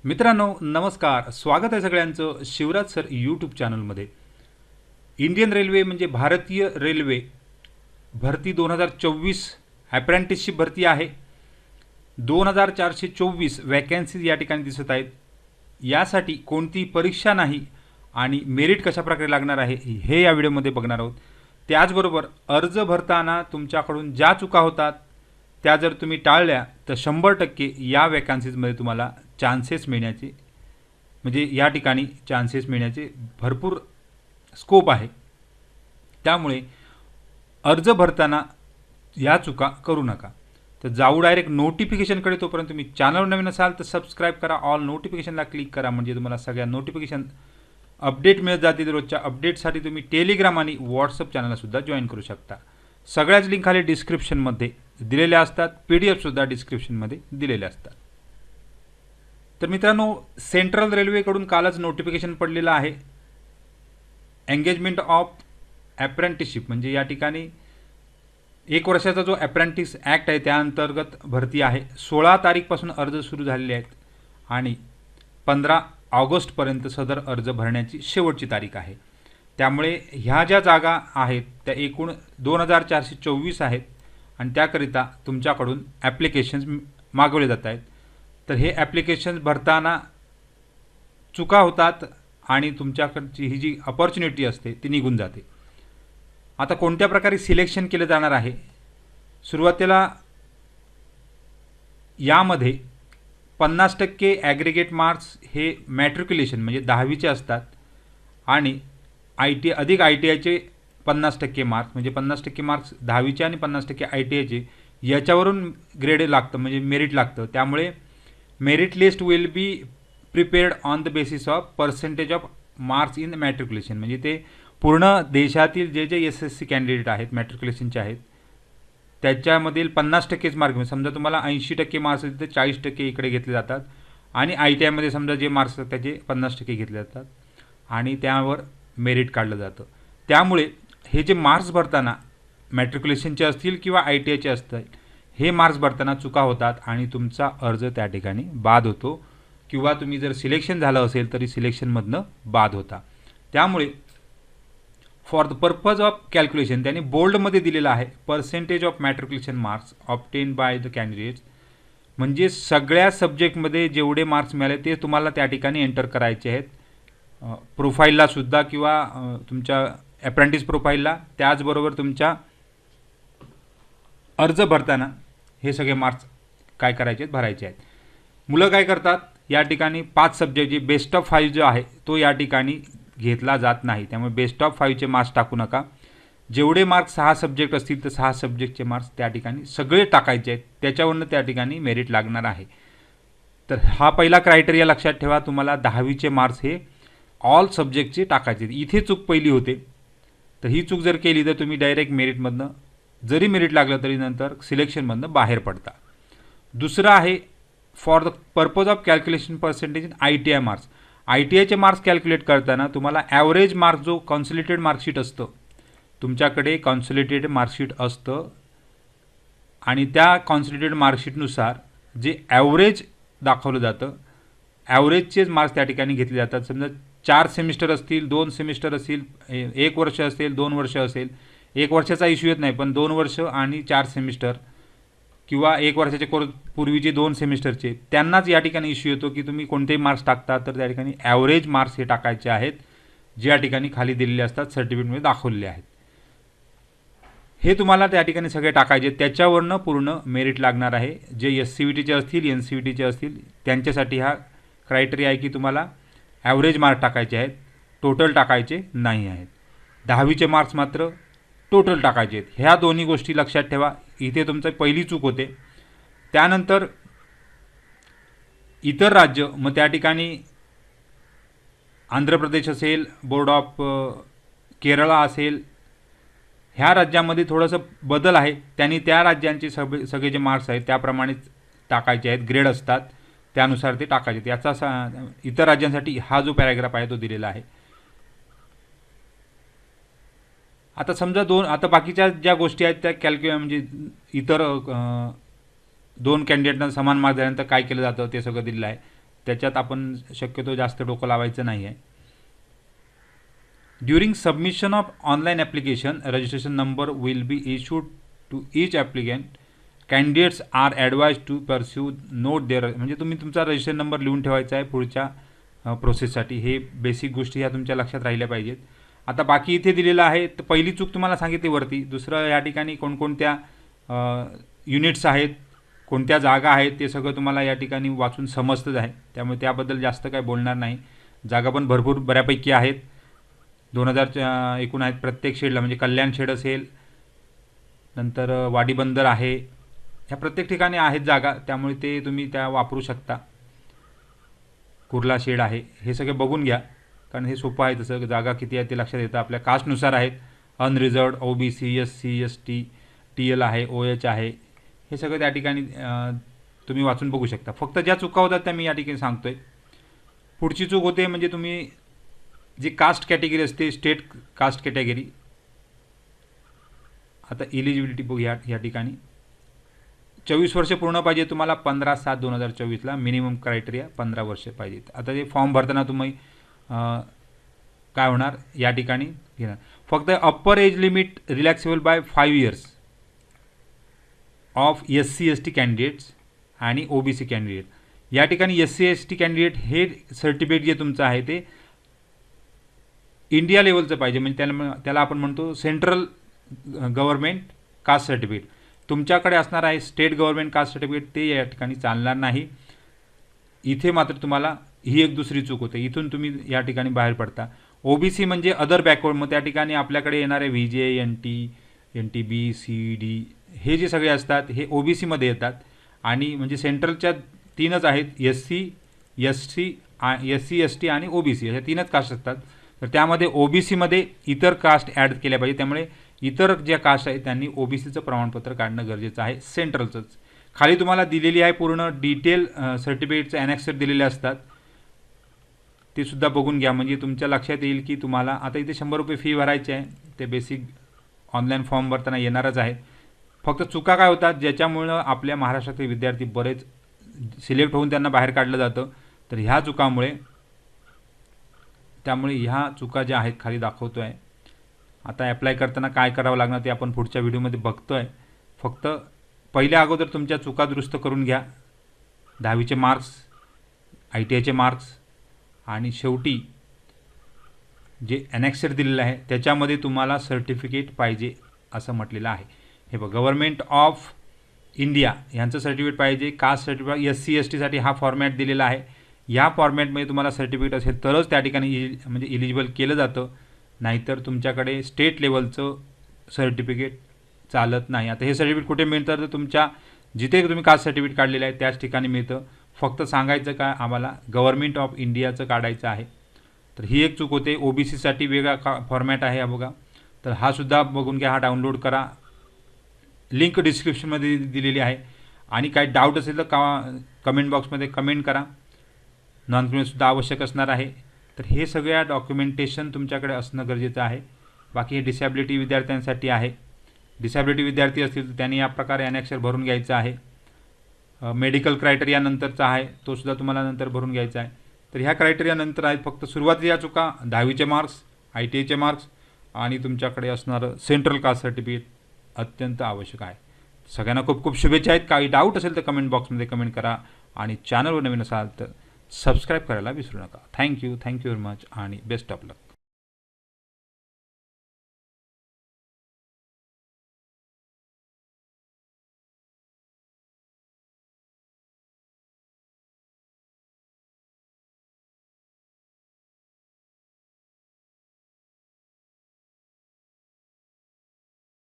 मित्रांनो नमस्कार, स्वागत आहे सगळ्यांचं शिवराज सर यूट्यूब चॅनलमध्ये। इंडियन रेल्वे म्हणजे भारतीय रेल्वे भरती 2024 अप्रेंटिसशिप भरती आहे। 2424 वॅकन्सीज या ठिकाणी दिसत आहेत। यासाठी कोणती परीक्षा नाही आणि मेरिट कशा प्रकारे लागणार आहे हे या व्हिडिओमध्ये बघणार आहोत। त्याचबरोबर अर्ज भरताना तुमच्याकडून ज्या चुका होतात त्या जर तुम्ही टाळल्या तर 100% या वॅकन्सीजमध्ये तुम्हाला चान्सेस मिळण्याचे म्हणजे या ठिकाणी चान्सेस मिळण्याचे भरपूर स्कोप आहे। त्यामुळे अर्ज भरताना या चुका करू नका। तर जाऊ डायरेक्ट नोटिफिकेशनकडे। तोपर्यंत तुम्ही चॅनलवर नवीन असाल तर सबस्क्राईब करा, ऑल नोटिफिकेशनला क्लिक करा, म्हणजे तुम्हाला सगळ्या नोटिफिकेशन अपडेट मिळत जातील। रोजच्या अपडेटसाठी तुम्ही टेलिग्राम आणि व्हॉट्सअप चॅनलसुद्धा जॉईन करू शकता। सगळ्याच लिंक खाली डिस्क्रिप्शनमध्ये दिलेल्या असतात, PDF-सुद्धा डिस्क्रिप्शनमध्ये दिलेले असतात। तर मित्रांनो, सेंट्रल रेल्वेकडून कालच नोटिफिकेशन पडलेलं आहे। एंगेजमेंट ऑफ अप्रेंटिसशिप म्हणजे या ठिकाणी 1 वर्षाचा जो अप्रेंटिस ॲक्ट आहे त्या अंतर्गत भरती आहे। 16 तारीखपासून अर्ज सुरू झालेले आहेत आणि 15 ऑगस्टपर्यंत सदर अर्ज भरण्याची शेवटची तारीख आहे। त्यामुळे ह्या ज्या जागा आहेत त्या एकूण 2424 आहेत आणि त्याकरिता तुमच्याकडून ॲप्लिकेशन्स मागवले जात आहेत। तर हे ॲप्लिकेशन्स भरताना चुका होतात आणि तुमच्याकडची ही जी अपॉर्च्युनिटी असते ती निघून जाते। आता कोणत्या प्रकारे सिलेक्शन केलं जाणार आहे? सुरुवातीला यामध्ये 50% ॲग्रिगेट मार्क्स हे मॅट्रिक्युलेशन म्हणजे 10वीचे असतात आणि ITIचे 50% मार्क्स म्हणजे 50% मार्क्स 10वीचे आणि 50% ITIचे याच्यावरून ग्रेड लागतं म्हणजे मेरिट लागतं। त्यामुळे merit list will be prepared on the basis of percentage of marks in matriculation म्हणजे ते पूर्ण देशातील जे SSC कॅन्डिडेट आहेत मॅट्रिक्युलेशनचे आहेत त्याच्यामधील 50%च मार्क समजा तुम्हाला 80% मार्क्स असतील तर 40% इकडे घेतले जातात आणि ITIमध्ये समजा जे मार्क्स असतात त्याचे 50% घेतले जातात आणि त्यावर मेरिट काढलं जातं। त्यामुळे हे जे मार्क्स भरताना मॅट्रिक्युलेशनचे असतील किंवा ITIचे असतील हे मार्क्स भरताना चुका होतात आणि तुमचा अर्ज त्या ठिकाणी बाद होतो किंवा तुम्ही जर सिलेक्शन झालं असेल तरी सिलेक्शनमधनं बाद होता। त्यामुळे for the purpose of calculation त्यांनी बोल्डमध्ये दिलेलं आहे percentage of matriculation marks obtain by the candidates म्हणजे सगळ्या सब्जेक्टमध्ये जेवढे मार्क्स मिळाले ते तुम्हाला त्या ठिकाणी एंटर करायचे आहेत। प्रोफाईलला सुद्धा किंवा तुमच्या अप्रेंटिस प्रोफाईलला, त्याचबरोबर तुमच्या अर्ज भरताना हे सगळे मार्क्स काय करायचे आहेत भरायचे आहेत। मुलं काय करतात या ठिकाणी 5 सब्जेक्ट जे बेस्ट ऑफ 5 जो आहे तो या ठिकाणी घेतला जात नाही। त्यामुळे बेस्ट ऑफ 5चे मार्क्स टाकू नका। जेवढे मार्क्स 6 सब्जेक्ट असतील तर 6 सब्जेक्टचे मार्क्स त्या ठिकाणी सगळे टाकायचे आहेत, त्याच्यावरनं त्या ठिकाणी मेरिट लागणार आहे। तर हा पहिला क्रायटेरिया लक्षात ठेवा, तुम्हाला 10वीचे मार्क्स हे ऑल सब्जेक्टचे टाकायचे। इथे चूक पहिली होते, तर ही चूक जर केली तर तुम्ही डायरेक्ट मेरिटमधनं जरी मेरिट लागलं तरी नंतर सिलेक्शनमधनं बाहेर पडता। दुसरं आहे for the purpose of calculation percentage in ITI marks. ITIचे मार्क्स कॅल्क्युलेट करताना तुम्हाला ॲव्हरेज मार्क्स जो कॉन्सॉलिडेटेड मार्कशीट असतं तुमच्याकडे कॉन्सॉलिडेटेड मार्कशीट असतं आणि त्या कॉन्सॉलिडेटेड मार्कशीटनुसार जे ॲव्हरेज दाखवलं जातं ॲव्हरेजचेच मार्क्स त्या ठिकाणी घेतले जातात। समजा 4 सेमिस्टर असतील, 2 सेमिस्टर असतील, 1 वर्ष असेल, 2 वर्ष असेल, 1 वर्षाचा इश्यू येत नाही पण 2 वर्ष आणि 4 सेमिस्टर किंवा 1 वर्षाचे कोर्स पूर्वीचे 2 सेमिस्टरचे त्यांनाच या ठिकाणी इश्यू येतो की तुम्ही कोणतेही मार्क्स टाकता तर त्या ठिकाणी ॲव्हरेज मार्क्स हे टाकायचे आहेत जे या ठिकाणी खाली दिलेले असतात सर्टिफिकेटमध्ये दाखवलेले आहेत। हे तुम्हाला त्या ठिकाणी सगळे टाकायचे, त्याच्यावरनं पूर्ण मेरिट लागणार आहे। जे SCVTचे असतील NCVTचे असतील त्यांच्यासाठी हा क्रायटेरिया आहे की तुम्हाला ॲव्हरेज मार्क टाकायचे आहेत, टोटल टाकायचे नाही आहेत। 10वीचे मार्क्स मात्र टोटल टाकायचे आहेत। ह्या दोन्ही गोष्टी लक्षात ठेवा, इथे तुमचं पहिली चूक होते। त्यानंतर इतर राज्य मग त्या ठिकाणी आंध्र प्रदेश असेल, बोर्ड ऑफ केरळा असेल, ह्या राज्यामध्ये थोडंसं बदल आहे। त्यांनी त्या राज्यांचे सगळे जे मार्क्स आहेत त्याप्रमाणेच टाकायचे आहेत, ग्रेड असतात त्यानुसार ते टाकायचे। याचा इतर राज्यांसाठी हा जो पॅराग्राफ आहे तो दिलेला आहे। आता समजा आता बाकीच्या ज्या गोष्टी आहेत त्या म्हणजे इतर 2 कॅन्डिडेटना समान मार्क्स दिल्यानंतर काय केलं जातं ते सगळं दिलेलं आहे। त्याच्यात आपण शक्यतो जास्त डोकं लावायचं नाही आहे. During submission of online application registration number will be issued to each applicant. Candidates are advise to pursue note there. म्हणजे तुम्ही तुमचा रजिस्ट्रेशन नंबर लिहून ठेवायचा आहे पुढच्या प्रोसेससाठी. हे बेसिक गोष्टी ह्या तुमच्या लक्षात राहिल्या पाहिजेत. आता बाकी इथे दिलेलं आहे. तर पहिली चूक तुम्हाला सांगितली वरती. दुसरं या ठिकाणी कोणकोणत्या युनिट्स आहेत, कोणत्या जागा आहेत, ते सगळं तुम्हाला या ठिकाणी वाचून समजतंच आहे. त्यामुळे त्याबद्दल जास्त काय बोलणार नाही. जागा पण भरपूर बऱ्यापैकी आहेत. 2000 एकूण आहेत प्रत्येक शेडला. म्हणजे कल्याण शेड असेल, नंतर वाडी बंदर आहे, ह्या प्रत्येक ठिकाणी आहेत जागा. त्यामुळे ते तुम्ही त्या वापरू शकता. कुर्ला शेड आहे, हे सगळे बघून घ्या कारण हे सोपं आहे. तसं जागा किती आहे ते लक्षात येतं. आपल्या कास्टनुसार आहेत. अनरिझर्व्ड, OBC, SC, ST, TL आहे, OH आहे, हे सगळं त्या ठिकाणी तुम्ही वाचून बघू शकता. फक्त ज्या चुका होतात त्या मी या ठिकाणी सांगतोय. पुढची चूक होते म्हणजे तुम्ही जी कास्ट कॅटेगरी असते, स्टेट कास्ट कॅटेगरी. आता इलिजिबिलिटी बघूया या ठिकाणी. 24 वर्ष पूर्ण पाहिजे तुम्हाला. 15/7/2024 मिनिमम क्रायटेरिया 15 वर्ष पाहिजेत. आता ते फॉर्म भरताना तुम्ही काय होणार या ठिकाणी घेणार. फक्त upper age limit relaxable by 5 years of SC ST candidates आणि OBC कॅन्डिडेट. या ठिकाणी SC ST कॅन्डिडेट हे सर्टिफिकेट जे तुमचं आहे ते इंडिया लेवलचं पाहिजे. म्हणजे त्याला आपण म्हणतो सेंट्रल गव्हर्नमेंट कास्ट सर्टिफिकेट. तुमच्याकडे असणार आहे स्टेट गव्हर्नमेंट कास्ट सर्टिफिकेट, ते या ठिकाणी चालणार नाही. इथे मात्र तुम्हाला ही एक दुसरी चूक होते. इथून तुम्ही या ठिकाणी बाहेर पडता. OBC म्हणजे अदर बॅकवर्ड. मग त्या ठिकाणी आपल्याकडे येणारे VJ, NT, NTB, CD हे जे सगळे असतात हे OBC मध्ये येतात. आणि म्हणजे सेंट्रलच्या 3च आहेत, SC ST आणि OBC अशा 3च कास्ट असतात. तर त्यामध्ये OBC मध्ये इतर कास्ट ॲड केल्या पाहिजे. त्यामुळे इतर ज्या कास्ट आहेत त्यांनी OBCचं प्रमाणपत्र काढणं गरजेचं आहे, सेंट्रलचंच. खाली तुम्हाला दिलेली आहे पूर्ण डिटेल सर्टिफिकेटचे ॲनेक्सर दिलेले असतात, ते सुद्धा बघून घ्या. म्हणजे तुमच्या लक्षात येईल की तुम्हाला आता इथे 100 रुपये फी भरायची आहे. ते बेसिक ऑनलाईन फॉर्म भरताना येणारच आहे. फक्त चुका काय होतात ज्याच्यामुळं आपल्या महाराष्ट्रातील विद्यार्थी बरेच सिलेक्ट होऊन त्यांना बाहेर काढलं जातं. तर ह्या चुकामुळे त्यामुळे ह्या चुका ज्या आहेत खाली दाखवतो आहे. आता ॲप्लाय करताना काय करावं लागणार ते आपण पुढच्या व्हिडिओमध्ये बघतो आहे. फक्त पहिल्या अगोदर तुमच्या चुका दुरुस्त करून घ्या. 10वीचे मार्क्स, ITIचे मार्क्स आणि शेवटी जे ॲनेक्सर दिलेलं आहे त्याच्यामध्ये तुम्हाला सर्टिफिकेट पाहिजे असं म्हटलेलं आहे. हे बघ, गव्हर्नमेंट ऑफ इंडिया यांचं सर्टिफिकेट पाहिजे. कास्ट सर्टिफिकेट SC STसाठी हा फॉर्मॅट दिलेला आहे. या फॉर्मॅटमध्ये तुम्हाला सर्टिफिकेट असेल तरच त्या ठिकाणी म्हणजे इलिजिबल केलं जातं. नाहीतर तुमच्याकडे स्टेट लेवलचं सर्टिफिकेट चालत नाही. आता हे सर्टिफिकेट कुठे मिळतं तर तुमच्या जिथे तुम्ही कास्ट सर्टिफिकेट काढलेलं आहे त्याच ठिकाणी मिळतं. फक्त सांगायचं काय आम्हाला गव्हर्नमेंट ऑफ इंडियाचं काढायचं आहे. तर ही एक चूक होते. OBCसाठी वेगळा फॉर्मॅट आहे हा बघा. तर हा सुद्धा बघून घ्या, हा डाउनलोड करा. लिंक डिस्क्रिप्शनमध्ये दिलेली आहे. आणि काही डाऊट असेल तर कमेंट बॉक्समध्ये कमेंट करा. नॉन क्रिमिनलसुद्धा आवश्यक असणार आहे. तर हे सगळ्या डॉक्युमेंटेशन तुमच्याकडे असणं गरजेचं आहे. बाकी हे डिसॅबिलिटी विद्यार्थ्यांसाठी आहे. डिसॅबिलिटी विद्यार्थी असतील तर त्यांनी या प्रकारे ॲनेक्सर भरून घ्यायचं आहे. मेडिकल क्रायटेरिया नंतरचा आहे तो सुद्धा तुम्हाला नंतर भरून घ्यायचा आहे. तर ह्या क्रायटेरिया नंतर आहेत. फक्त सुरुवातीच्या चुका 10वीचे मार्क्स, ITIचे मार्क्स आणि तुमच्याकडे असणारं सेंट्रल कास्ट सर्टिफिकेट अत्यंत आवश्यक आहे. सगळ्यांना खूप खूप शुभेच्छा आहेत. काही डाऊट असेल तर कमेंट बॉक्समध्ये कमेंट करा आणि चॅनलवर नवीन असाल तर सबस्क्राईब करायला विसरू नका. थँक्यू व्हेरी मच आणि बेस्ट ऑफ लक.